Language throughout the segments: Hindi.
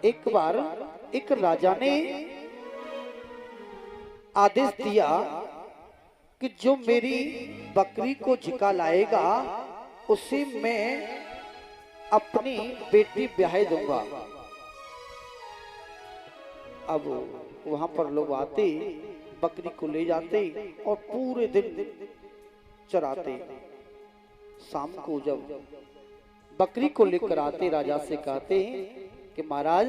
एक बार एक राजा ने आदेश दिया कि जो मेरी बकरी को झिका लाएगा उसे मैं अपनी बेटी ब्याह दूंगा। अब वहां पर लोग आते, बकरी को ले जाते और पूरे दिन चराते। शाम को जब बकरी को लेकर आते, राजा से कहते हैं कि महाराज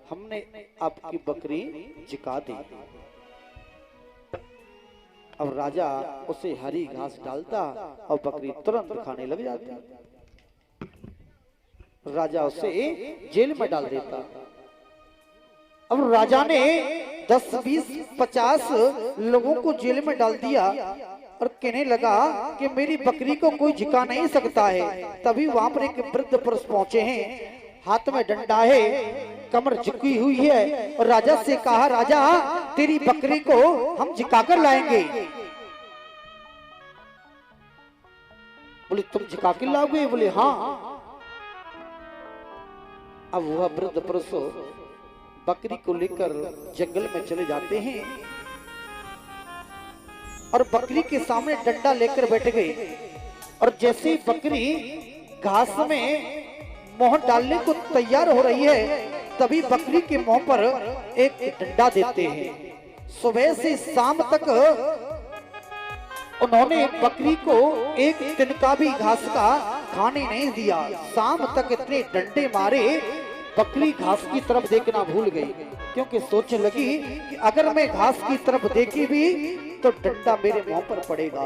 हमने आपकी बकरी झिका दी। अब राजा उसे हरी घास डालता और बकरी तुरंत खाने लग जाती। राजा उसे जेल में डाल देता। अब राजा ने 10, 20, 50 लोगों को जेल में डाल दिया और कहने लगा कि मेरी बकरी को कोई झिका नहीं सकता है। तभी वहां पर एक वृद्ध पुरुष पहुंचे हैं, हाथ में डंडा है, कमर झुकी हुई है और राजा से कहा, राजा तेरी बकरी को हम झिकाकर लाएंगे। बोले तुम झिका के लाओगे? बोले हाँ। अब वह वृद्ध पुरुष बकरी को लेकर जंगल में चले जाते हैं और बकरी के सामने डंडा लेकर बैठ गए। और जैसे ही बकरी घास में मुंह डालने को तैयार हो रही है, तभी बकरी के मुंह पर एक डंडा देते हैं। सुबह से शाम तक उन्होंने बकरी को एक तिनका भी घास का खाने नहीं दिया। शाम तक इतने डंडे मारे, बकरी घास की तरफ देखना भूल गई, क्योंकि सोचने लगी कि अगर मैं घास की तरफ देखी भी तो डंडा मेरे मुंह पर पड़ेगा।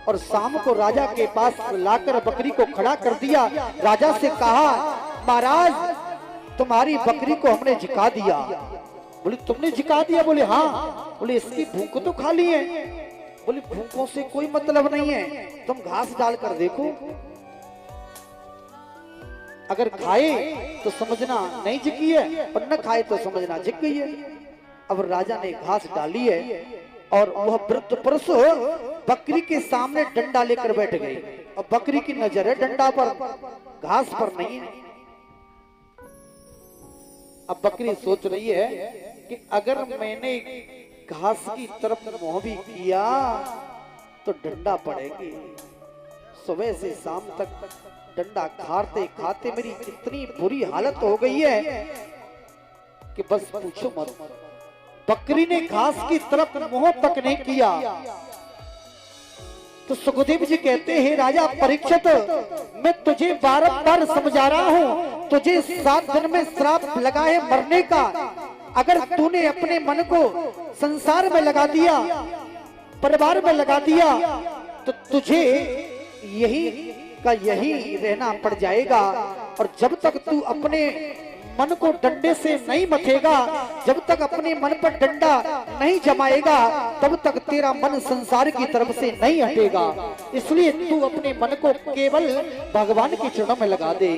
और शाम को राजा के पास लाकर बकरी को खड़ा कर दिया। राजा से कहा, महाराज तुम्हारी बकरी को हमने झिका दिया। बोले तुमने झिका दिया? बोले हाँ। बोले इसकी भूख तो खाली है। बोले भूखों से कोई मतलब नहीं है, तुम घास डालकर देखो, अगर खाए तो समझना नहीं झिकी है और न खाए तो समझना झिक गई है। अब राजा ने घास डाली है और वह वृद्ध पुरुष बकरी के सामने डंडा लेकर बैठ गई। और बकरी की नजर है डंडा पर, घास पर नहीं है। अब बकरी सोच रही है कि अगर मैंने घास की तरफ मुंह भी किया तो डंडा पड़ेगी। सुबह से शाम तक डंडा खाते खाते मेरी इतनी बुरी हालत हो गई है कि बस पूछो मत। बकरी ने घास की तरफ मुंह तक नहीं किया तो सुखदेव जी कहते हैं, राजा परीक्षित मैं तुझे बार-बार समझा रहा हूं, तुझे 7 दिन में श्राप लगा है मरने का। अगर तूने अपने मन को संसार में लगा दिया, परिवार में लगा दिया, तो तुझे यही का यही रहना पड़ जाएगा। और जब तक तू अपने मन को डंडे से नहीं मथेगा, जब तक अपने मन पर डंडा नहीं जमाएगा, तब तक तेरा मन संसार की तरफ से नहीं हटेगा। इसलिए तू अपने मन को केवल भगवान के चरणों में लगा दे।